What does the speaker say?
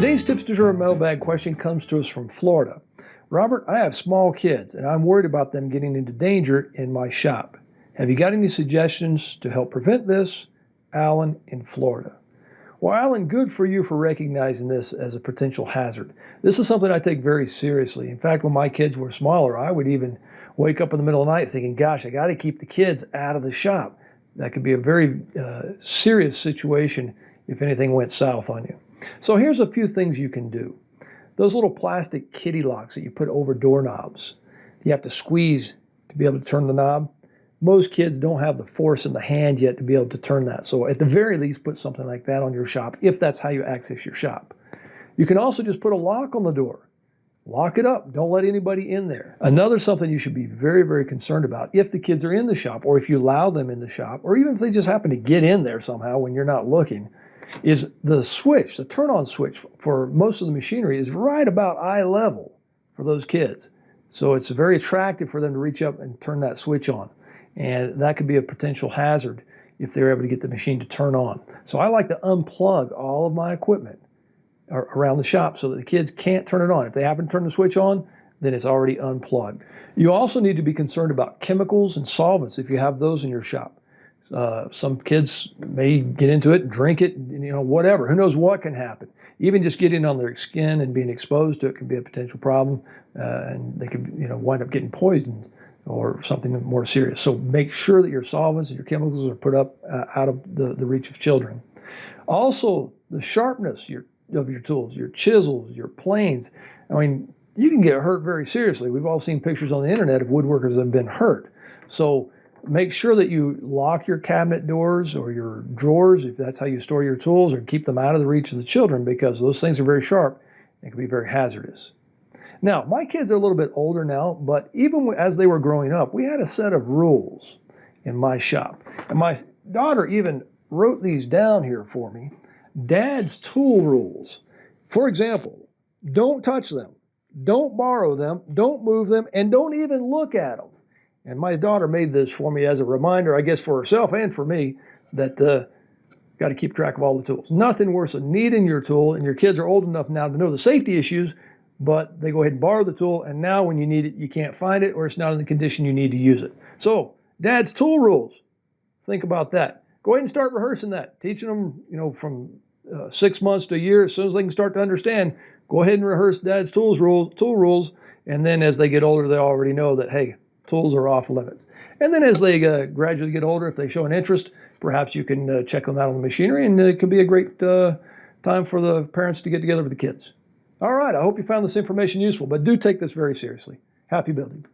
Today's Tips du Jour mailbag question comes to us from Florida. Robert, I have small kids and I'm worried about them getting into danger in my shop. Have you got any suggestions to help prevent this? Alan in Florida. Well, Alan, good for you for recognizing this as a potential hazard. This is something I take very seriously. In fact, when my kids were smaller, I would even wake up in the middle of the night thinking, gosh, I got to keep the kids out of the shop. That could be a very serious situation if anything went south on you. So here's a few things you can do. Those little plastic kitty locks that you put over doorknobs, you have to squeeze to be able to turn the knob. Most kids don't have the force in the hand yet to be able to turn that. So at the very least, put something like that on your shop if that's how you access your shop. You can also just put a lock on the door. Lock it up. Don't let anybody in there. Another something you should be very, very concerned about if the kids are in the shop or if you allow them in the shop or even if they just happen to get in there somehow when you're not looking is the switch, the turn-on switch for most of the machinery is right about eye level for those kids. So it's very attractive for them to reach up and turn that switch on. And that could be a potential hazard if they're able to get the machine to turn on. So I like to unplug all of my equipment around the shop so that the kids can't turn it on. If they happen to turn the switch on, then it's already unplugged. You also need to be concerned about chemicals and solvents if you have those in your shop. Some kids may get into it, drink it, whatever. Who knows what can happen. Even just getting on their skin and being exposed to it can be a potential problem, and they could wind up getting poisoned or something more serious. So make sure that your solvents and your chemicals are put up out of the reach of children. Also, the sharpness of your tools, your chisels, your planes. I mean, you can get hurt very seriously. We've all seen pictures on the internet of woodworkers that have been hurt. So make sure that you lock your cabinet doors or your drawers, if that's how you store your tools, or keep them out of the reach of the children because those things are very sharp and can be very hazardous. Now, my kids are a little bit older now, but even as they were growing up, we had a set of rules in my shop. And my daughter even wrote these down here for me. Dad's tool rules. For example, don't touch them, don't borrow them, don't move them, and don't even look at them. And my daughter made this for me as a reminder, I guess, for herself and for me, that got to keep track of all the tools. Nothing worse than needing your tool, and your kids are old enough now to know the safety issues, but they go ahead and borrow the tool, and now when you need it, you can't find it, or it's not in the condition you need to use it. So, Dad's tool rules. Think about that. Go ahead and start rehearsing that. Teaching them, from 6 months to a year, as soon as they can start to understand, go ahead and rehearse Dad's tool rules, and then as they get older, they already know that, hey, tools are off limits. And then as they gradually get older, if they show an interest, perhaps you can check them out on the machinery, and it could be a great time for the parents to get together with the kids. All right, I hope you found this information useful, but do take this very seriously. Happy building.